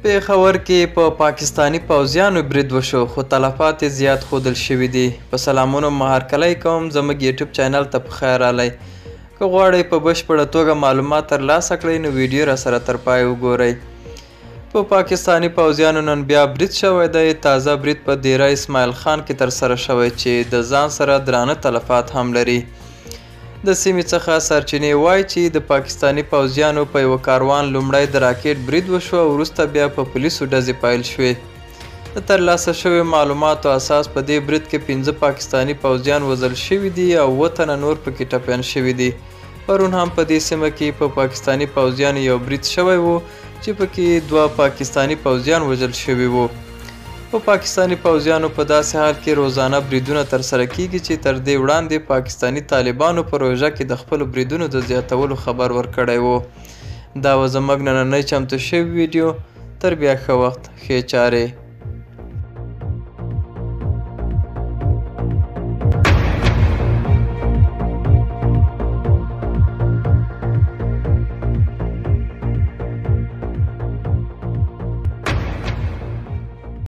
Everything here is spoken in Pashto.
پېښور کې په پاکستاني پوځیانو برید وشو خو تلفات یې زیات ښودل شوي دي. په سلامونو مهرکلی کوم، زموږ یوټیوب چینل ته په خیر راغلی. که غواړئ په بشپړه توګه معلومات ترلاسه کړئ نو ویډیو راسره تر پای وګورئ. په پاکستاني پوځیانو نن بیا برید شوی دی. تازه برید په دیره اسماعیل خان کې ترسره شوی چې د ځان سره درانه تلفات هم لري. د سیمې څخه سرچینې وایي چې د پاکستاني پوځیانو په یوه کاروان لومړی د راکټ برید وشو او وروسته بیا په پولیسو ډزې پیل شوې. د ترلاسه شویو معلوماتو اساس په دې برید کې 15 پاکستاني پوځیان وژل شوي دي او 7 تنه نور پکې ټپیان شوي دي. پرون هم په دې سیمه کې په پاکستاني پوځیانو یو برید شوی و چې پکې 2 پاکستاني پوځیان وژل شوي وو. په پاکستاني پوځیانو په داسې حال کې روزانه بریدونه ترسره کیږي چې تر دې وړاندې پاکستاني طالبانو په روژه کې د خپلو بریدونو د زیاتولو خبر ورکړی و. دا و زموږ نننی چمتو شوی ویډیو. تر بیا ښه وخت، ښې چارې.